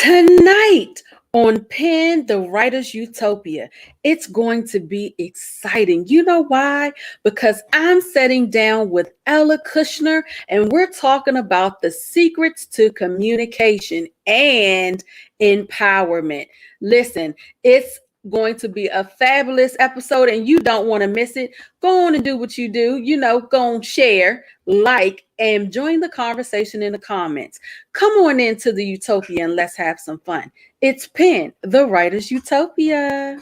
Tonight on Pen the Writer's Utopia, it's going to be exciting. You know why? Because I'm sitting down with Ella Kushnir and we're talking about the secrets to communication and empowerment. Listen, it's going to be a fabulous episode and you don't want to miss it. Go on and do what you do. Go on, share, like, and join the conversation in the comments. Come on into the Utopia and let's have some fun. It's Pen, the Writer's Utopia.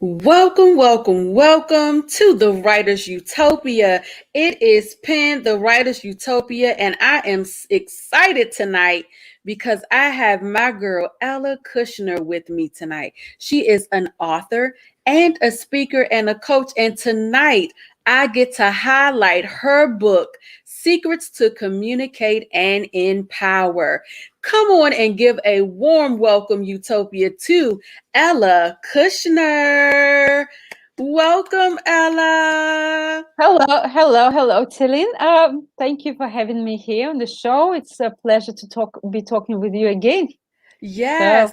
Welcome, welcome, welcome to the Writer's Utopia. It is Pen, the Writer's Utopia, and I am excited tonight because I have my girl Ella Kushnir with me tonight. She is an author and a speaker and a coach, and tonight I get to highlight her book, Secrets to Communicate and Empower. Come on and give a warm welcome, Utopia, to Ella Kushnir. Welcome, Ella. Hello, Celine. Thank you for having me here on the show. It's a pleasure to be talking with you again. Yes.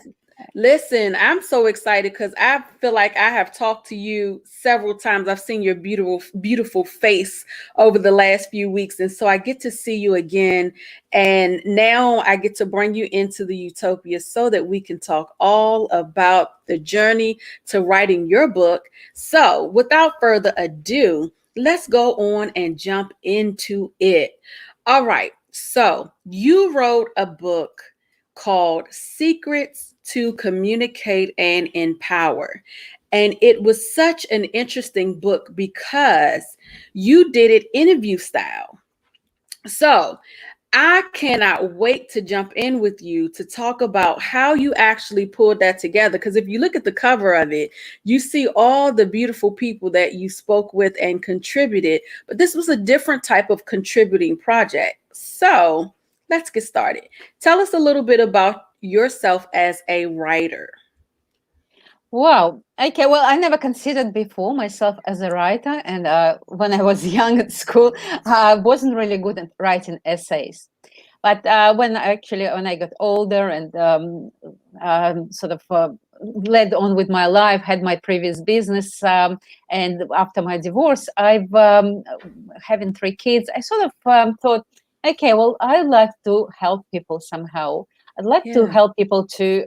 Listen, I'm so excited because I feel like I have talked to you several times. I've seen your beautiful face over the last few weeks. And so I get to see you again. And now I get to bring you into the Utopia so that we can talk all about the journey to writing your book. So without further ado, let's go on and jump into it. All right. So you wrote a book called Secrets to Communicate and Empower. And it was such an interesting book because you did it interview style. So I cannot wait to jump in with you to talk about how you actually pulled that together. Because if you look at the cover of it, you see all the beautiful people that you spoke with and contributed. But this was a different type of contributing project. So let's get started. Tell us a little bit about yourself as a writer. Wow. Okay. Well, I never considered before myself as a writer. And when I was young at school, I wasn't really good at writing essays. But when I got older and led on with my life, had my previous business, and after my divorce, I've having 3 kids. I sort of thought, okay, well, I'd like to help people somehow. I'd like to help people to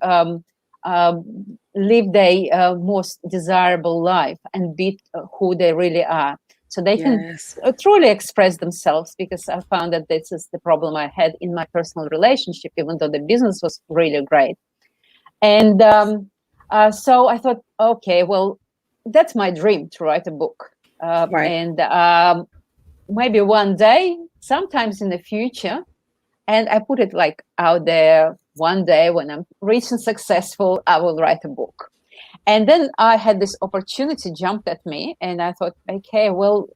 live their most desirable life and be who they really are, so they can truly express themselves, because I found that this is the problem I had in my personal relationship, even though the business was really great. And so I thought, okay, well, that's my dream, to write a book. And maybe one day, sometimes in the future, and I put it like out there, one day when I'm rich and successful, I will write a book. And then I had this opportunity jumped at me, and I thought, okay, well,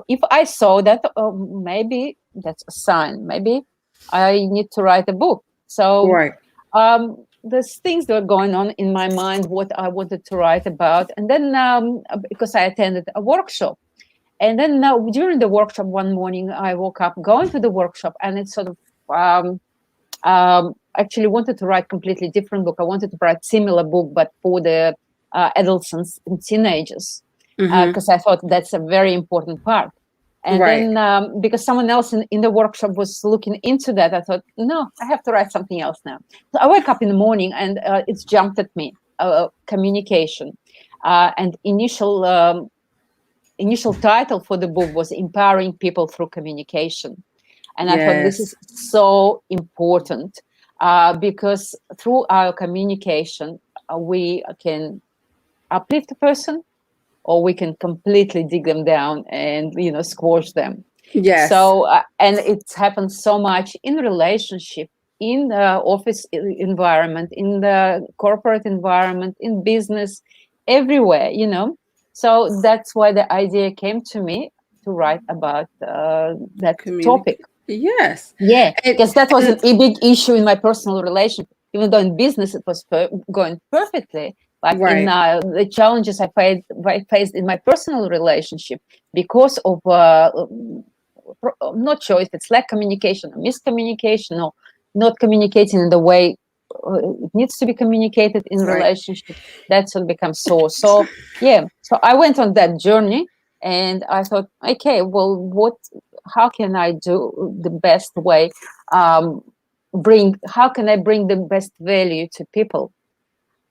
if I saw that, maybe that's a sign. Maybe I need to write a book. So there's things that were going on in my mind, what I wanted to write about. And then because I attended a workshop, and then during the workshop one morning, I woke up going to the workshop, and it sort of actually wanted to write completely different book. I wanted to write similar book, but for the adults and teenagers, because I thought that's a very important part. And then because someone else in the workshop was looking into that, I thought, no, I have to write something else now. So I wake up in the morning and it's jumped at me, communication. And initial title for the book was Empowering People Through Communication. And I thought this is so important because through our communication, we can uplift a person, or we can completely dig them down and, squash them. Yes. So, and it's happened so much in relationship, in the office environment, in the corporate environment, in business, everywhere, So that's why the idea came to me to write about that topic. Yes. Yeah, And, because that was a and big issue in my personal relationship. Even though in business it was going perfectly, but in right. the challenges I faced in my personal relationship because of not sure if it's lack communication or miscommunication or not communicating in the way it needs to be communicated in Right. relationship. That's what becomes sore. So yeah, so I went on that journey and I thought, okay, well, how can I do the best way? How can I bring the best value to people?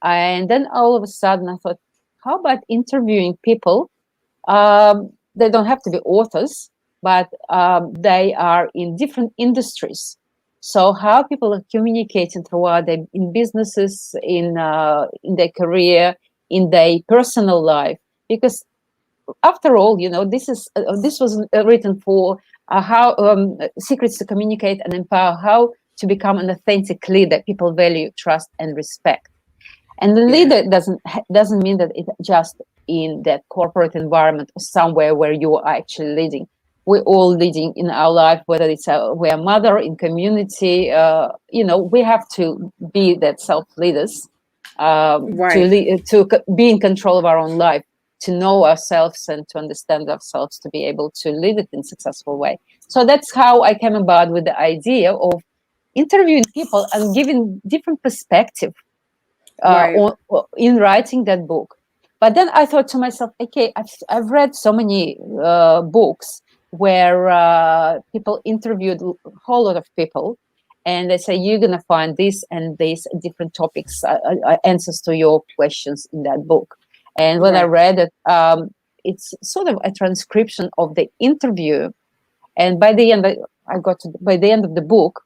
And then all of a sudden I thought, how about interviewing people? They don't have to be authors, but they are in different industries. So how people are communicating throughout in businesses, in their career, in their personal life, because after all, this was written for how secrets to communicate and empower, how to become an authentic leader people value, trust, and respect. And the Yeah. leader doesn't mean that it's just in that corporate environment or somewhere where you are actually leading. We're all leading in our life, whether it's we're a mother in community. We have to be that self leaders Right. to be in control of our own life, to know ourselves and to understand ourselves, to be able to lead it in a successful way. So that's how I came about with the idea of interviewing people and giving different perspective Right. in writing that book. But then I thought to myself, okay, I've read so many books where people interviewed a whole lot of people, and they say you're going to find this and these different topics, answers to your questions in that book. And when I Right. read it, it's sort of a transcription of the interview. And by the end, by the end of the book,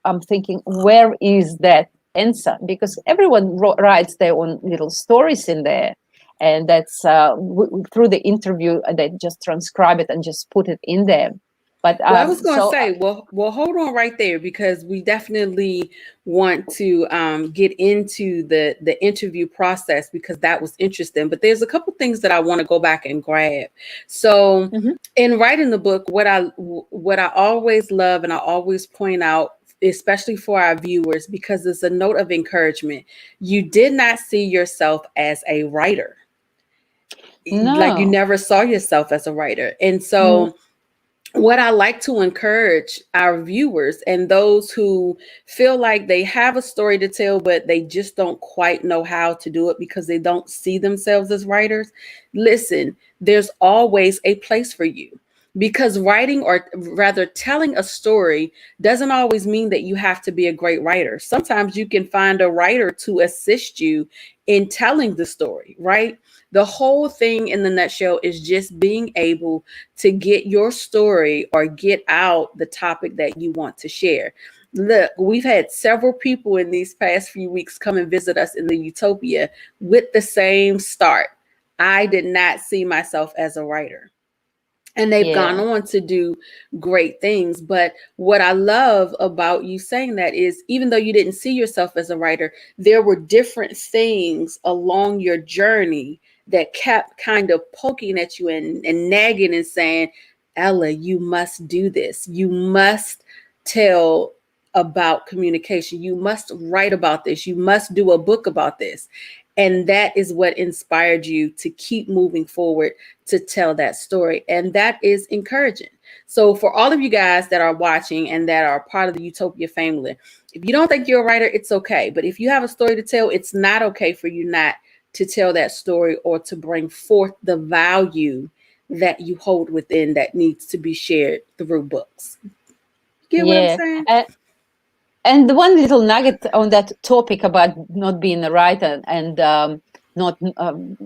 I'm thinking, where is that answer? Because everyone writes their own little stories in there, and that's through the interview they just transcribe it and just put it in there. But Well, I was going to say, well, hold on right there because we definitely want to get into the interview process because that was interesting. But there's a couple things that I want to go back and grab. So, Mhm. in writing the book, what I always love and I always point out, especially for our viewers, because it's a note of encouragement. You did not see yourself as a writer, like you No. never saw yourself as a writer, and Mm. so what I like to encourage our viewers and those who feel like they have a story to tell, but they just don't quite know how to do it because they don't see themselves as writers. Listen, there's always a place for you because writing, or rather telling a story, doesn't always mean that you have to be a great writer. Sometimes you can find a writer to assist you in telling the story, right? The whole thing in the nutshell is just being able to get your story or get out the topic that you want to share. Look, we've had several people in these past few weeks come and visit us in the Utopia with the same start. I did not see myself as a writer. And they've gone Yeah. on to do great things. But what I love about you saying that is, even though you didn't see yourself as a writer, there were different things along your journey that kept kind of poking at you and nagging and saying, Ella, you must do this. You must tell about communication. You must write about this. You must do a book about this. And that is what inspired you to keep moving forward to tell that story. And that is encouraging. So, for all of you guys that are watching and that are part of the Utopia family, if you don't think you're a writer, it's okay. But if you have a story to tell, it's not okay for you not to tell that story or to bring forth the value that you hold within that needs to be shared through books. Get what I'm Yeah. saying? And the one little nugget on that topic about not being a writer and not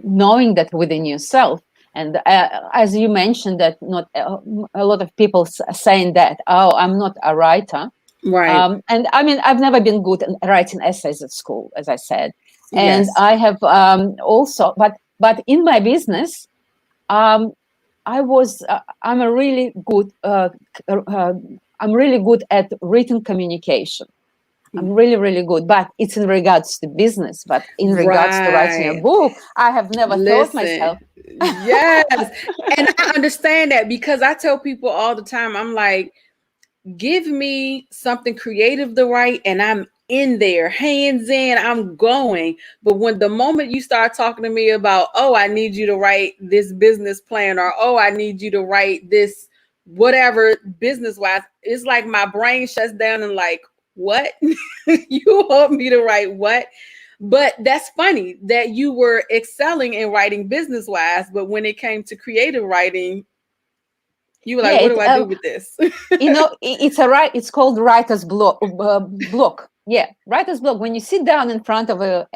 knowing that within yourself. And as you mentioned, that not a lot of people saying that, oh, I'm not a writer. Right. And I mean, I've never been good at writing essays at school, as I said. And Yes. I have also, but in my business, um, I'm a really good, I'm really good at written communication. I'm really, really good, but it's in regards to business. But in regards to writing a Right. book, I have never thought Listen. myself. Yes. And I understand that because I tell people all the time, I'm like, give me something creative to write and I'm in there, hands in, I'm going. But when the moment you start talking to me about, oh, I need you to write this business plan, or oh, I need you to write this whatever business wise, it's like my brain shuts down and like, what? You want me to write what? But that's funny that you were excelling in writing business wise, but when it came to creative writing, you were like, Yeah, what do I do with this? it's called writer's block. Yeah, writer's block. When you sit down in front of a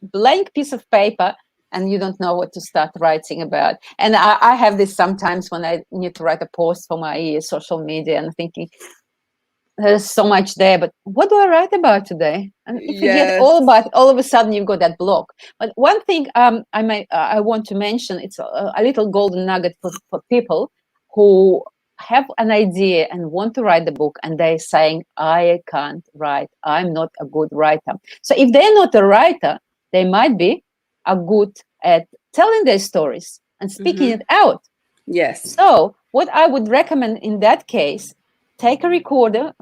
blank piece of paper and you don't know what to start writing about. And I have this sometimes when I need to write a post for my social media and thinking, there's so much there, but what do I write about today? And if you get Yes. all of a sudden you've got that block. But one thing I want to mention, it's a little golden nugget for people who have an idea and want to write the book and they're saying, I can't write, I'm not a good writer. So if they're not a writer, they might be a good at telling their stories and speaking it out. Yes. So what I would recommend in that case, take a recorder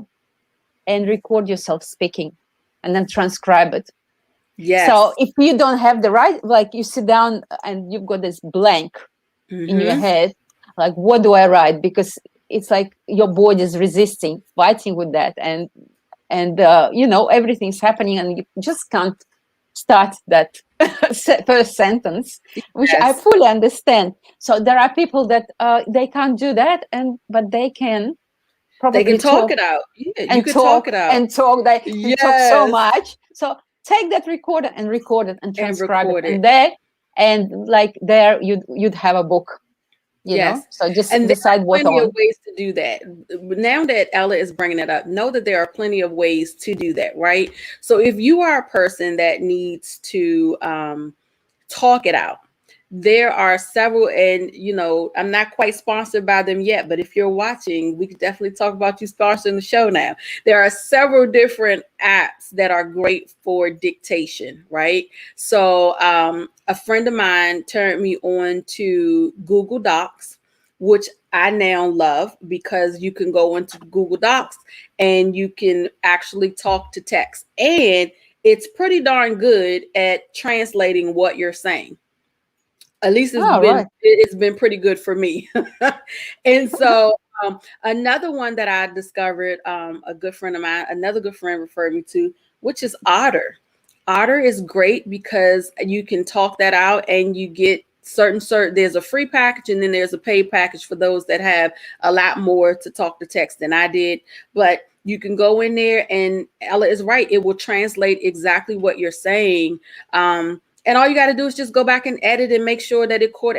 and record yourself speaking and then transcribe it. Yes. So if you don't have the right, like you sit down and you've got this blank in your head, like, what do I write? Because it's like your body is resisting, fighting with that. And everything's happening and you just can't start that first sentence, which I Yes. fully understand. So there are people that they can't do that, but they can probably They can talk it out. Yeah, you and can talk it out. and talk. They can talk so Yes. much. So take that recorder and record it and And transcribe record it. it. And like there, you'd have a book. Yes. So just And there decide are what plenty of on. ways to do that. Now that Ella is bringing it up, know that there are plenty of ways to do that, right? So if you are a person that needs to talk it out, there are several, and I'm not quite sponsored by them yet, but if you're watching, we could definitely talk about you sponsoring the show now. There are several different apps that are great for dictation, right? So a friend of mine turned me on to Google Docs, which I now love because you can go into Google Docs and you can actually talk to text, and it's pretty darn good at translating what you're saying. At least Right. it's been pretty good for me. And so another one that I discovered, a good friend of mine, another good friend referred me to, which is Otter. Otter is great because you can talk that out and you get certain there's a free package and then there's a paid package for those that have a lot more to talk to text than I did. But you can go in there and Ella is right. It will translate exactly what you're saying. And all you got to do is just go back and edit and make sure that it caught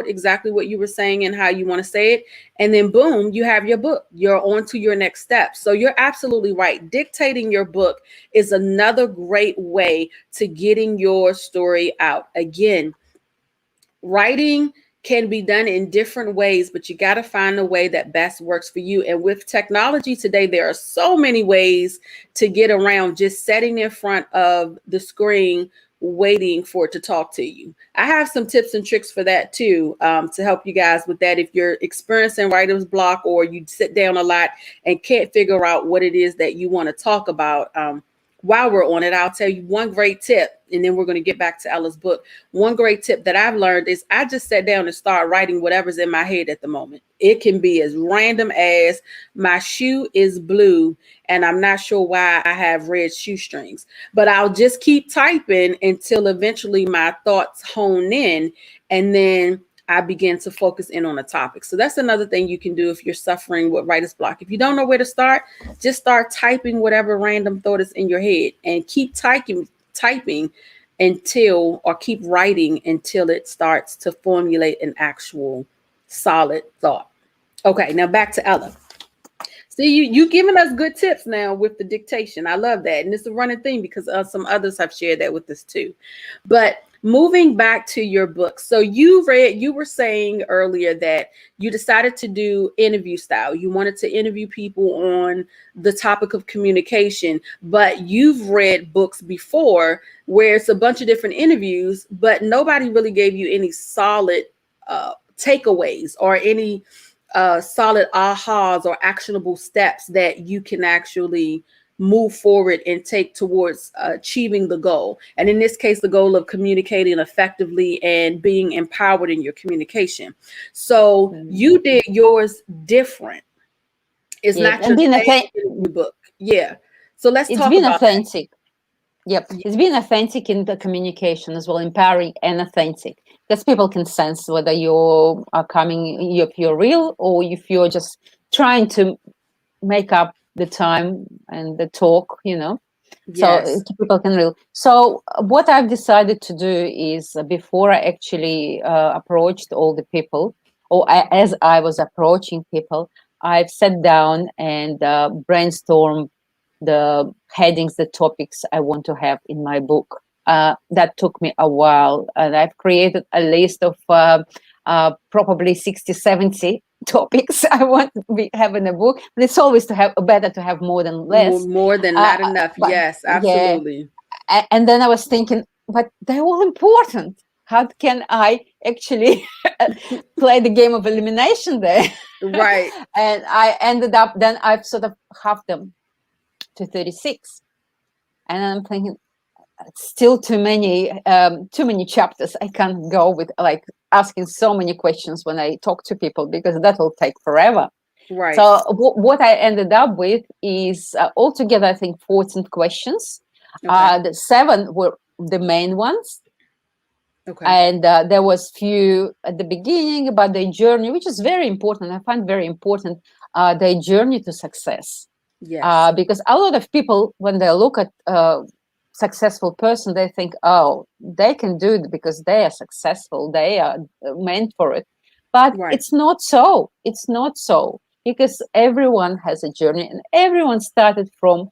exactly what you were saying and how you want to say it. And then boom, you have your book. You're on to your next step. So you're absolutely right. Dictating your book is another great way to getting your story out. Again, writing can be done in different ways, but you got to find a way that best works for you. And with technology today, there are so many ways to get around just sitting in front of the screen waiting for it to talk to you. I have some tips and tricks for that too, to help you guys with that. If you're experiencing writer's block or you sit down a lot and can't figure out what it is that you want to talk about, while we're on it, I'll tell you one great tip, and then we're going to get back to Ella's book. One great tip that I've learned is I just sat down and start writing whatever's in my head at the moment. It can be as random as my shoe is blue and I'm not sure why I have red shoestrings, but I'll just keep typing until eventually my thoughts hone in, and then I begin to focus in on a topic. So that's another thing you can do if you're suffering with writer's block. If you don't know where to start, just start typing whatever random thought is in your head and keep typing until, or keep writing until it starts to formulate an actual solid thought. Okay, now back to Ella. See, you giving us good tips now with the dictation. I love that. And it's a running thing because some others have shared that with us too. But Moving back to your book. So you were saying earlier that you decided to do interview style. You wanted to interview people on the topic of communication, but you've read books before where it's a bunch of different interviews, but nobody really gave you any solid takeaways or any solid ahas or actionable steps that you can actually move forward and take towards achieving the goal. And in this case, the goal of communicating effectively and being empowered in your communication. So you did yours different. It's Yeah, not and your being same book. Yeah. So let's it's talk been about that. authentic. Yep, it's being authentic in the communication as well, empowering and authentic. Because people can sense whether you are coming, if you're real, or if you're just trying to make up the time and the talk, So Yes. people can real. So what I've decided to do is before I actually approached all the people, as I was approaching people, I've sat down and brainstormed the headings, the topics I want to have in my book. That took me a while, and I've created a list of probably 60, 70 topics I want to have in a book. But it's always better to have more than less. More than Uh, not enough. but Yes, yeah, absolutely. and then I was thinking, but they're all important. How can I actually play the game of elimination there? Right. And I ended up, then I've sort of halved them to 36. And I'm thinking, still too many chapters. I can't go with like asking so many questions when I talk to people because that will take forever. Right. So what I ended up with is altogether, I think 14 questions. Okay. The 7 were the main ones. Okay. And there was few at the beginning about their journey, which is very important. I find very important their journey to success. Yes. Because a lot of people, when they look at successful person, they think, oh, they can do it because they are successful, they are meant for it. But Right. it's not so. It's not so, because everyone has a journey and everyone started from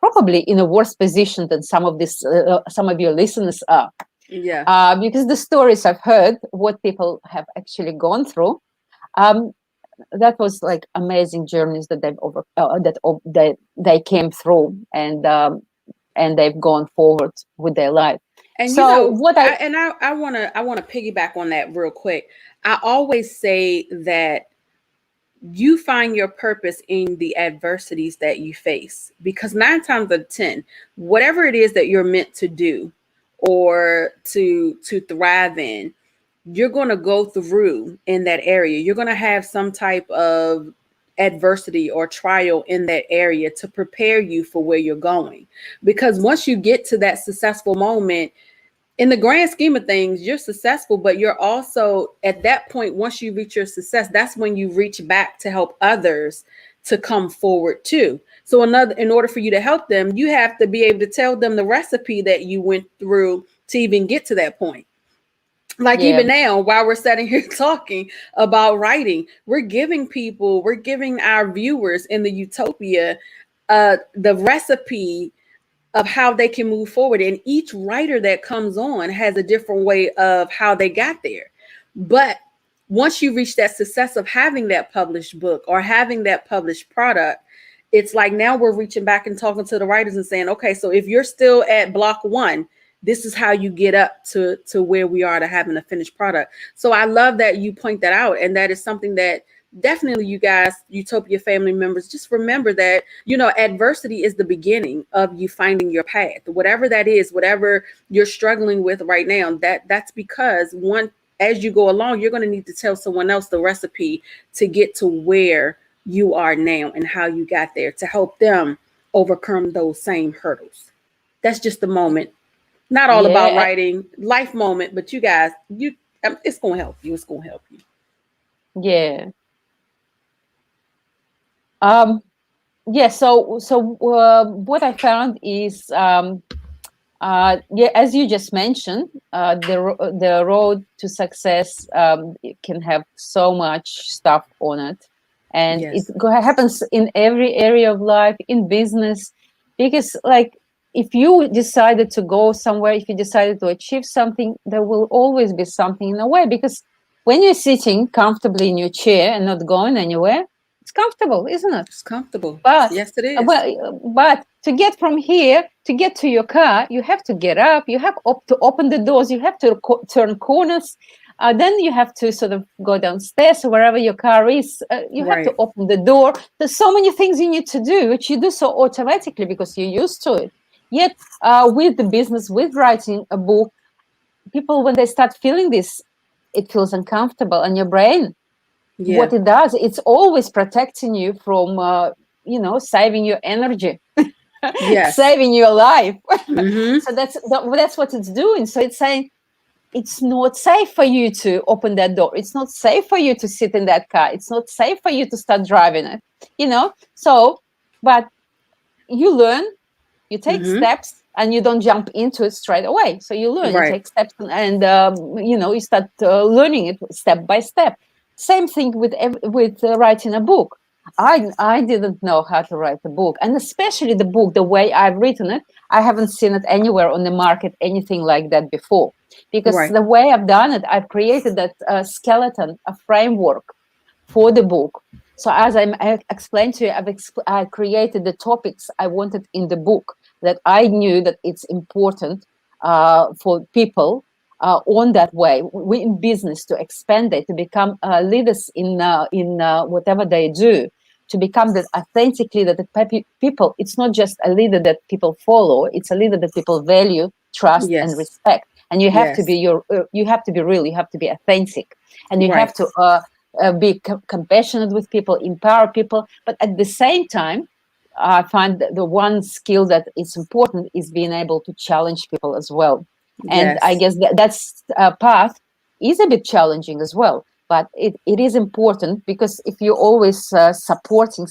probably in a worse position than some of your listeners are. Yeah. Because the stories I've heard, what people have actually gone through, um, that was like amazing journeys that they came through, and they've gone forward with their life. And you So know, what I wanna piggyback on that real quick. I always say that you find your purpose in the adversities that you face, because 9 times out of 10, whatever it is that you're meant to do or to thrive in, you're going to go through in that area. You're going to have some type of adversity or trial in that area to prepare you for where you're going. Because once you get to that successful moment, in the grand scheme of things, you're successful, but you're also at that point, once you reach your success, that's when you reach back to help others to come forward too. So in order for you to help them, you have to be able to tell them the recipe that you went through to even get to that point. Like Yeah, even now, while we're sitting here talking about writing, we're giving our viewers in the Utopia the recipe of how they can move forward. And each writer that comes on has a different way of how they got there. But once you reach that success of having that published book or having that published product, it's like now we're reaching back and talking to the writers and saying, okay, so if you're still at block 1, this is how you get up to where we are to having a finished product. So I love that you point that out. And that is something that definitely you guys, Utopia family members, just remember that, adversity is the beginning of you finding your path. Whatever that is, whatever you're struggling with right now, that's because as you go along, you're going to need to tell someone else the recipe to get to where you are now and how you got there to help them overcome those same hurdles. That's just the moment. Not all about yeah, writing, life moment, but you guys, it's going to help you. It's going to help you. yeah. Um, yeah. So what I found is, yeah, as you just mentioned, the road to success, it can have so much stuff on it, and it Yes. happens in every area of life, in business, because like if you decided to go somewhere, if you decided to achieve something, there will always be something in a way, because when you're sitting comfortably in your chair and not going anywhere, it's comfortable, isn't it? It's comfortable. But Yes, it is. but to get from here to get to your car, you have to get up, you have to open the doors, you have to turn corners, then you have to sort of go downstairs or wherever your car is, you have to open the door. There's so many things you need to do, which you do so automatically because you're used to it. Yet with the business, with writing a book, people, when they start feeling this, it feels uncomfortable, and your brain, what it does, it's always protecting you from saving your energy, saving your life. So that's what it's doing. So it's saying it's not safe for you to open that door, it's not safe for you to sit in that car, it's not safe for you to start driving it, so but you learn, you take steps, and you don't jump into it straight away. So you learn, you take steps, and you start learning it step by step. Same thing with writing a book. I didn't know how to write a book, and especially the book, the way I've written it, I haven't seen it anywhere on the market, anything like that before. Because the way I've done it, I've created that skeleton, a framework for the book. So as I explained to you, I created the topics I wanted in the book, that I knew that it's important for people on that way, we in business, to expand it, to become leaders in whatever they do, to become that authentic leader that people, it's not just a leader that people follow, it's a leader that people value, trust, and respect. And you have to be you have to be real, you have to be authentic, and you have to be compassionate with people, empower people. But at the same time, I find that the one skill that is important is being able to challenge people as well. And I guess that's path is a bit challenging as well. But it is important, because if you're always supporting,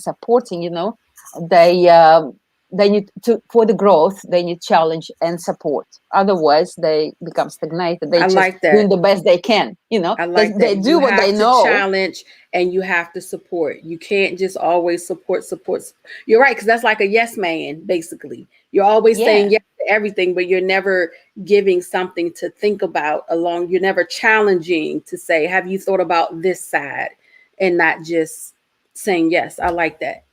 they need to, for the growth, they need challenge and support. Otherwise, they become stagnated. They just doing the best they can. I like they that. do You what have they to know. challenge, and you have to support. You can't just always support. You're right, because that's like a yes man, basically. You're always saying yes to everything, but you're never giving something to think about along. You're never challenging to say, have you thought about this side, and not just saying yes. I like that.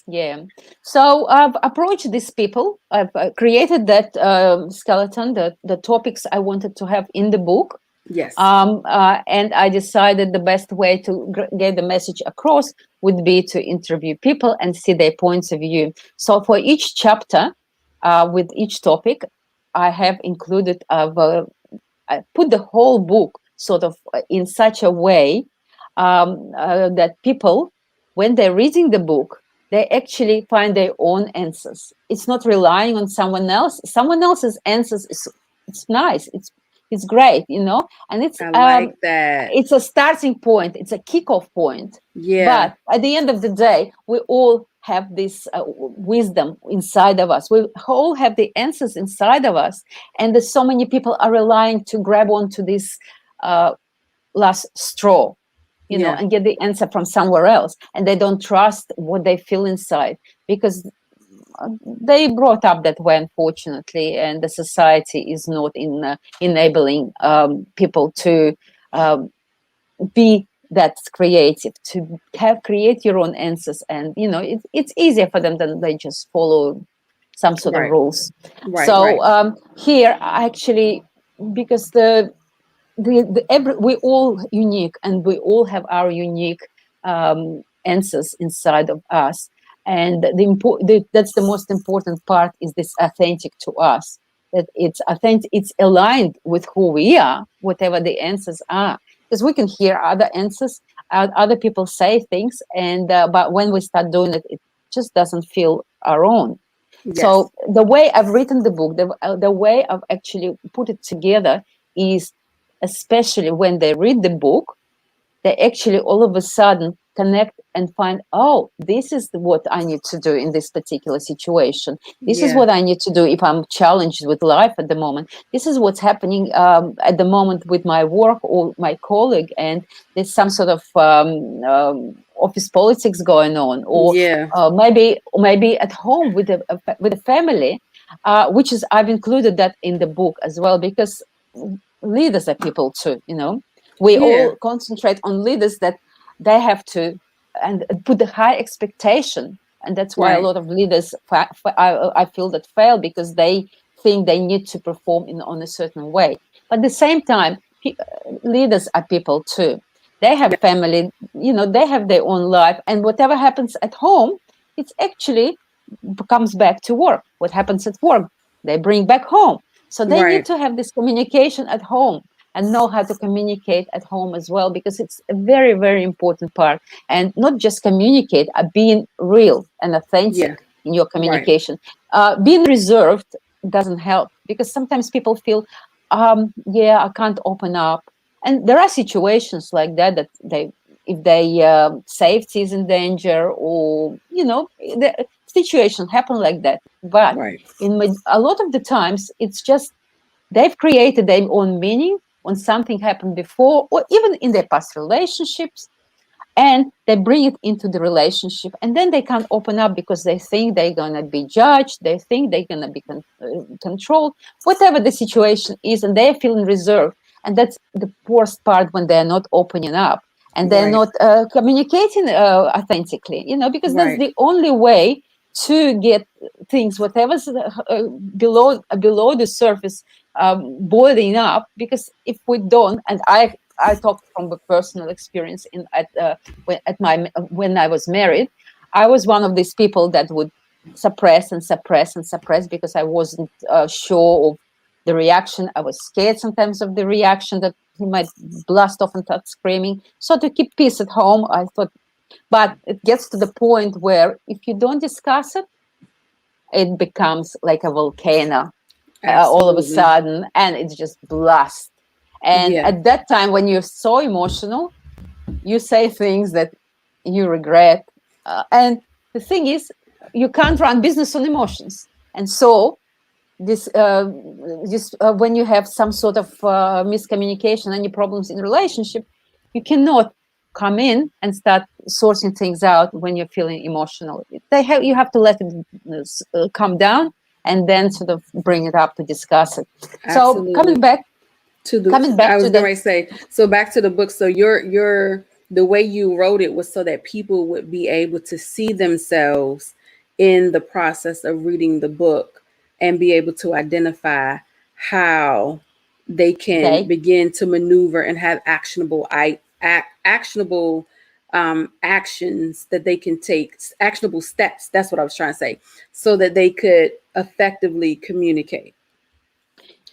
Yeah. So I've approached these people. I've created that skeleton, the topics I wanted to have in the book. Yes. And I decided the best way to get the message across would be to interview people and see their points of view. So for each chapter, with each topic, I have included, I put the whole book sort of in such a way that people, when they're reading the book, they actually find their own answers. It's not relying on someone else. Someone else's answers it's nice. It's great, and it's I like that. It's a starting point. It's a kickoff point. Yeah. But at the end of the day, we all have this wisdom inside of us. We all have the answers inside of us, and there's so many people are relying to grab onto this last straw. And get the answer from somewhere else, and they don't trust what they feel inside, because they brought up that way, unfortunately, and the society is not enabling people to be that creative, to create your own answers, and it's easier for them than they just follow some sort of rules. So here, actually, because we're all unique, and we all have our unique answers inside of us, and that's the most important part, is this authentic to us, that it's authentic, it's aligned with who we are, whatever the answers are, because we can hear other answers, other people say things, and but when we start doing it, it just doesn't feel our own. So the way I've written the book, the way I've actually put it together is, especially when they read the book, they actually all of a sudden connect and find, oh, this is what I need to do in this particular situation. This is what I need to do if I'm challenged with life at the moment. This is what's happening at the moment with my work or my colleague, and there's some sort of office politics going on, or maybe at home with the family. which is, I've included that in the book as well, because leaders are people too, we all concentrate on leaders that they have to and put the high expectation, and that's why a lot of leaders I feel that fail, because they think they need to perform on a certain way. But at the same time, leaders are people too. They have family, they have their own life, and whatever happens at home, it's actually comes back to work. What happens at work, they bring back home. So they need to have this communication at home and know how to communicate at home as well, because it's a very, very important part. And not just communicate, being real and authentic in your communication. Being reserved doesn't help, because sometimes people feel, I can't open up. And there are situations like that if their safety is in danger, or the situation happen like that. But a lot of the times, it's just they've created their own meaning when something happened before, or even in their past relationships, and they bring it into the relationship, and then they can't open up because they think they're going to be judged, they think they're going to be controlled, whatever the situation is, and they're feeling reserved. And that's the worst part, when they're not opening up and they're not communicating authentically, because that's the only way to get things, whatever's below the surface, boiling up. Because if we don't, and I talk from a personal experience when I was married, I was one of these people that would suppress because I wasn't sure of the reaction. I was scared sometimes of the reaction, that he might blast off and start screaming. So to keep peace at home, I thought, but it gets to the point where if you don't discuss it, it becomes like a volcano all of a sudden, and it just blasts. And at that time, when you're so emotional, you say things that you regret. And the thing is, you can't run business on emotions. And so this when you have some sort of miscommunication, any problems in relationship, you cannot come in and start sorting things out when you're feeling emotional. You have to let it calm down, and then sort of bring it up to discuss it. Absolutely. So coming back to the back to the book. So your the way you wrote it was so that people would be able to see themselves in the process of reading the book, and be able to identify how they can begin to maneuver and have actionable actions that they can take, actionable steps. That's what I was trying to say, so that they could effectively communicate.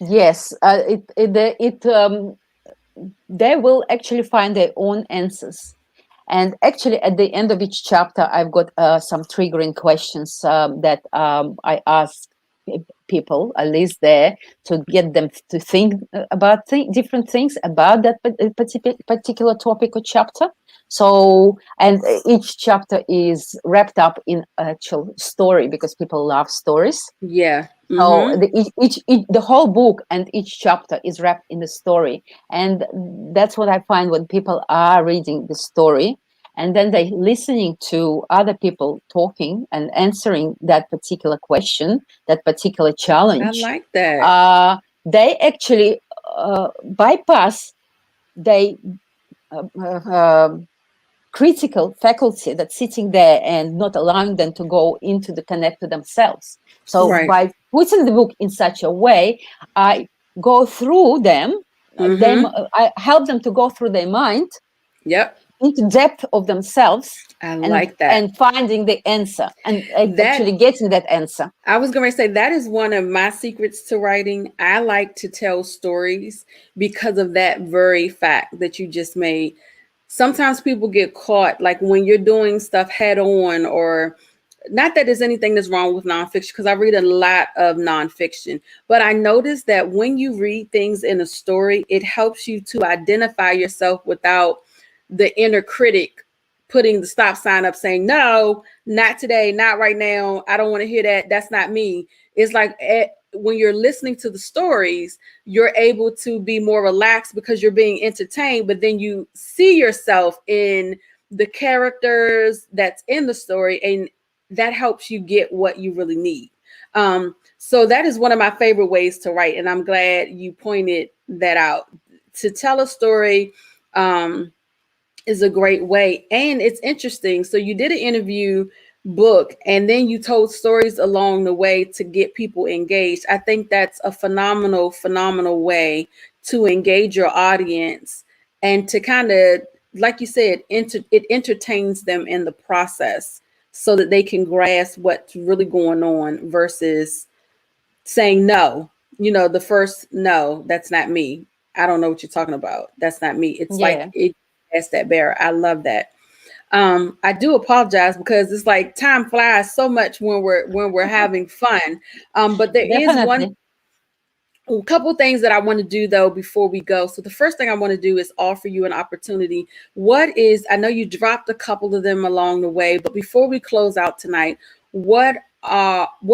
Yes, they will actually find their own answers. And actually, at the end of each chapter, I've got some triggering questions that I ask people, at least there, to get them to think about different things about that particular topic or chapter. So, and each chapter is wrapped up in actual story, because people love stories. Yeah. So the whole book and each chapter is wrapped in the story. And that's what I find when people are reading the story, and then they're listening to other people talking and answering that particular question, that particular challenge. I like that. They actually bypass the critical faculty that's sitting there and not allowing them to go into the connect to themselves. So by putting the book in such a way, I go through them, I help them to go through their mind, into depth of themselves. I like that. And finding the answer, and actually getting that answer. I was going to say, that is one of my secrets to writing. I like to tell stories because of that very fact that you just made. Sometimes people get caught, like when you're doing stuff head on, or not that there's anything that's wrong with nonfiction, because I read a lot of nonfiction, but I noticed that when you read things in a story, it helps you to identify yourself without the inner critic putting the stop sign up saying, no, not today, not right now. I don't want to hear that. That's not me. It's like when you're listening to the stories, you're able to be more relaxed because you're being entertained, but then you see yourself in the characters that's in the story, and that helps you get what you really need. So that is one of my favorite ways to write, and I'm glad you pointed that out. To tell a story is a great way, and it's interesting. So you did an interview book, and then you told stories along the way to get people engaged. I think that's a phenomenal way to engage your audience, and to kind of, like you said, it entertains them in the process so that they can grasp what's really going on versus saying no. The first no, that's not me. I don't know what you're talking about. That's not me. It's like Yeah, it has that barrier. I love that. I do apologize because it's like time flies so much when we're having fun. But there is one definitely. a couple things that I want to do though before we go. So the first thing I want to do is offer you an opportunity. I know you dropped a couple of them along the way, but before we close out tonight, what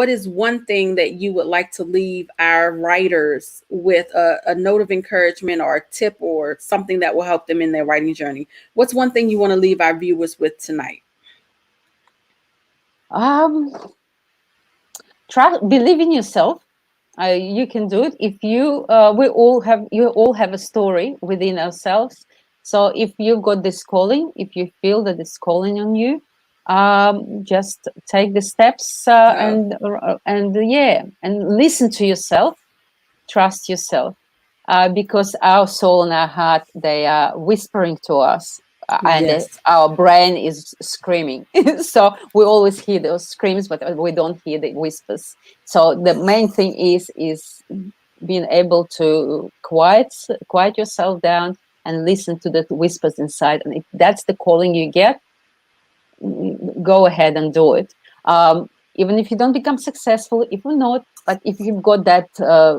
is one thing that you would like to leave our writers with, a note of encouragement or a tip or something that will help them in their writing journey? What's one thing you want to leave our viewers with tonight? Um, believe in yourself. You can do it. If you you all have a story within ourselves. So if you've got this calling, if you feel that it's calling on you, just take the steps, Oh, and listen to yourself. Trust yourself, because our soul and our heart, they are whispering to us, and yes. our brain is screaming. So we always hear those screams, but we don't hear the whispers. So the main thing is being able to quiet yourself down and listen to the whispers inside. And if that's the calling you get, go ahead and do it. Even if you don't become successful, if you're not, but if you've got that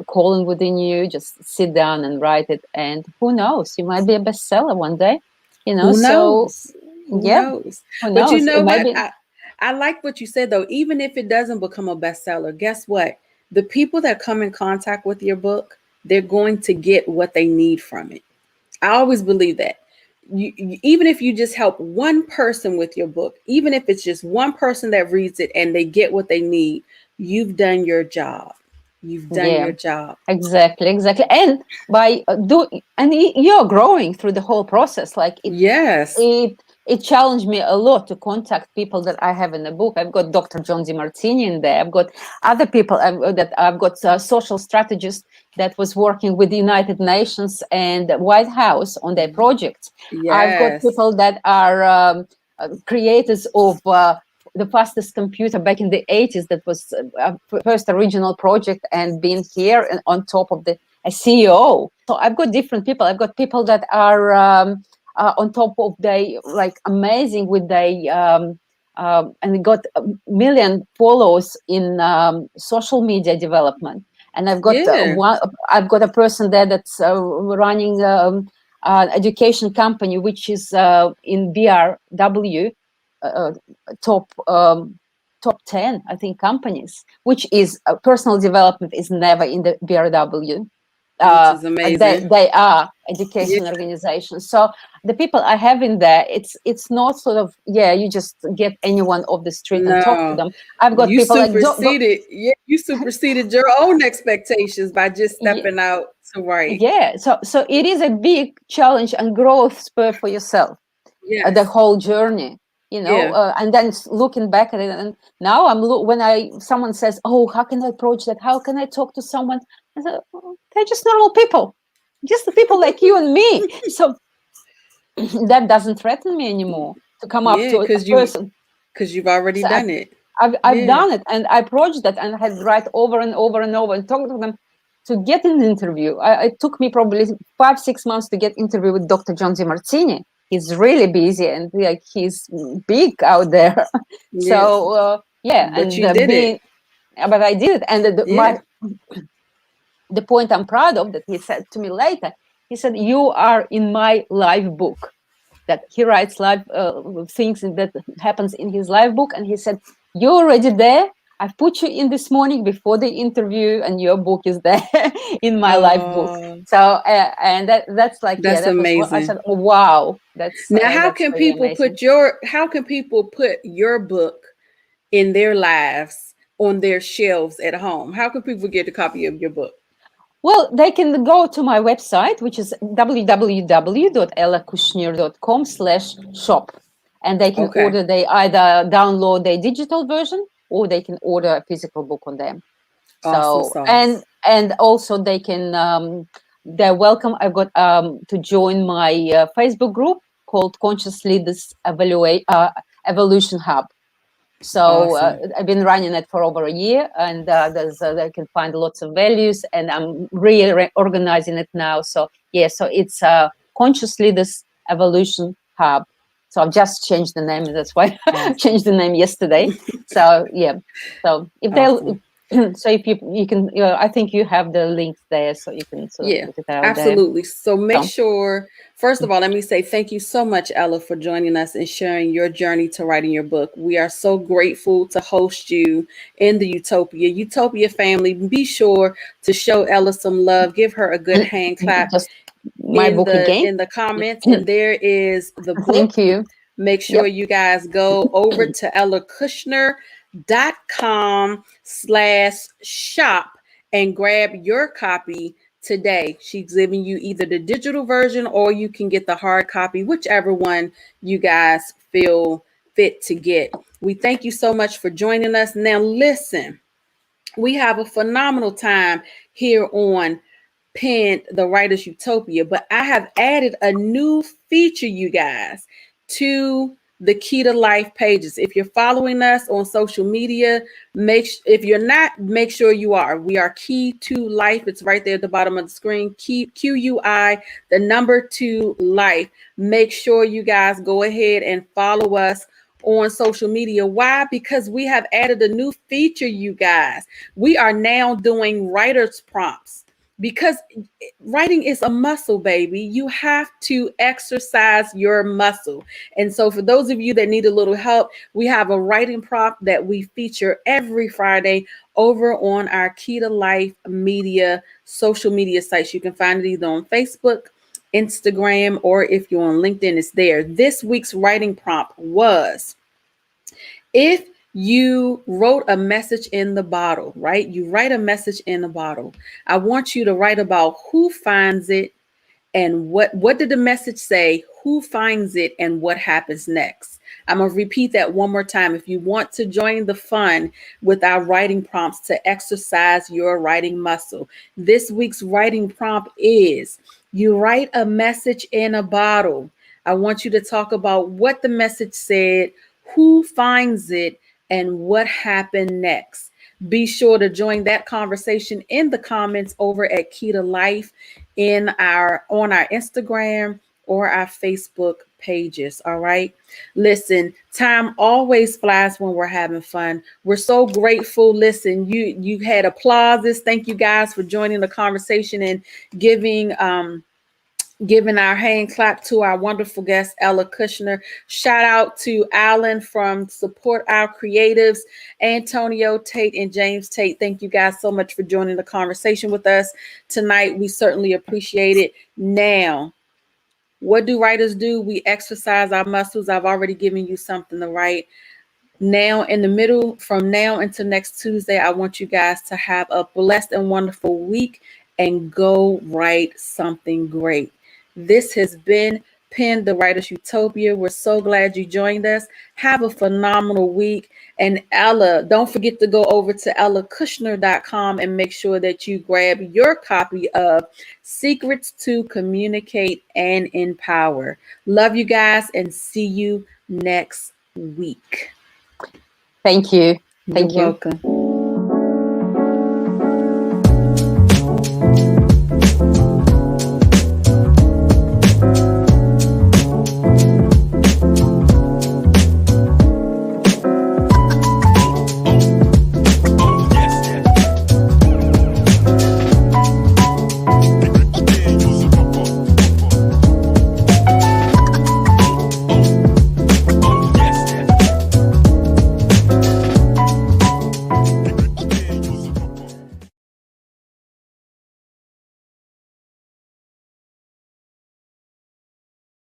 calling within you, just sit down and write it. And who knows, you might be a bestseller one day. Who So knows? Who yeah, knows? who But you knows? know It might what? be. I like what you said though. Even if it doesn't become a bestseller, guess what? The people that come in contact with your book, they're going to get what they need from it. I always believe that. Even if you just help one person with your book, even if it's just one person that reads it and they get what they need, you've done your job. You've done Yeah, your job. exactly. And by you're growing through the whole process. Like Yes. it challenged me a lot to contact people that I have in the book. I've got Dr. John DeMartini in there. I've got other people that I've got social strategist that was working with the United Nations and the White House on their projects. I've got Yes. people that are creators of the fastest computer back in the 80s. That was first original project and being here and on top of a CEO. So I've got different people. I've got people that are on top of they like amazing with they and they got a million follows in social media development. And I've got Yeah. I've got a person there that's running an education company, which is in BRW, uh, top top 10, I think, companies, which is personal development is never in the BRW. Which is amazing. They are Yeah. education organizations. So the people I have in there, it's not sort of, yeah, you just get anyone off the street and talk to No. them. I've got You people like superseded. Yeah, you superseded your own expectations by just stepping out to write. yeah. So it is a big challenge and growth spur for yourself, the Yes. whole journey, Yeah. and then looking back at it. And now when someone says, oh, how can I approach that, how can I talk to someone, I said, "Oh, they're just normal people, just the people like you and me." So that doesn't threaten me anymore to come up Yeah, to a person. because you've already So I've, done it. I've Yeah. done it, and I approached that and had write over and over and over and talk to them to get an interview. It took me probably 5-6 months to get interview with Dr. John DeMartini. He's really busy and like he's big out there. Yeah. So yeah, But and you did it. but I did it, and Yeah. the point I'm proud of that he said to me later. He said, "You are in my life book." That he writes live things that happens in his live book, and he said, "You're already there. I've put you in this morning before the interview, and your book is there in my life book." Oh, So and that's like, yeah, that's that was what I said. amazing. Oh, wow, Now, that's really amazing. how can people put your book in their lives on their shelves at home? How can people get a copy of your book? Well, they can go to my website, which is www.ellakushnir.com/shop. And they can order, they either download their digital version or they can order a physical book on them. Awesome So, sauce. and also they can, they're welcome. I've got to join my Facebook group called Conscious Leaders Evolution Hub. So Awesome. I've been running it for over a year, and they can find lots of values, and I'm really organizing it now. So yeah, so it's Conscious Leaders Evolution Hub. So I've just changed the name. That's why I changed the name yesterday. So yeah, so if Awesome. so if you can, I think you have the links there, so you can sort of put it out absolutely. there. So make sure, first of all, let me say thank you so much, Ella, for joining us and sharing your journey to writing your book. We are so grateful to host you in the Utopia family. Be sure to show Ella some love. Give her a good hand clap Just my book again in the comments. And there is the book. Thank you. Make sure you guys go over to ellakushnir.com/shop and grab your copy today. She's giving you either the digital version or you can get the hard copy, whichever one you guys feel fit to get. We thank you so much for joining us. Now, listen, we have a phenomenal time here on the Writer's Utopia, but I have added a new feature, you guys, to the Key to Life pages. If you're following us on social media, if you're not, make sure you are. We are Key to Life. It's right there at the bottom of the screen. QUI, the number 2 life. Make sure you guys go ahead and follow us on social media. Why? Because we have added a new feature, you guys. We are now doing writer's prompts. Because writing is a muscle, baby. You have to exercise your muscle. And so for those of you that need a little help, we have a writing prompt that we feature every Friday over on our Key to Life media, social media sites. You can find it either on Facebook, Instagram, or if you're on LinkedIn, it's there. This week's writing prompt was, if you wrote a message in the bottle, right? You write a message in the bottle. I want you to write about who finds it and what did the message say, who finds it, and what happens next. I'm going to repeat that one more time. If you want to join the fun with our writing prompts to exercise your writing muscle, this week's writing prompt is, you write a message in a bottle. I want you to talk about what the message said, who finds it, and what happened next. Be sure to join that conversation in the comments over at Key to Life on our Instagram or our Facebook pages. All right. Listen, time always flies when we're having fun. We're so grateful. Listen, you had applauses. Thank you guys for joining the conversation and giving our hand clap to our wonderful guest, Ella Kushnir. Shout out to Alan from Support Our Creatives, Antonio Tate and James Tate. Thank you guys so much for joining the conversation with us tonight. We certainly appreciate it. Now, what do writers do? We exercise our muscles. I've already given you something to write. Now, in the middle, from now until next Tuesday, I want you guys to have a blessed and wonderful week and go write something great. This has been Pen the Writer's Utopia. We're so glad you joined us. Have a phenomenal week. And Ella, don't forget to go over to ellakushnir.com and make sure that you grab your copy of Secrets to Communicate and Empower. Love you guys and see you next week. Thank you. You're welcome.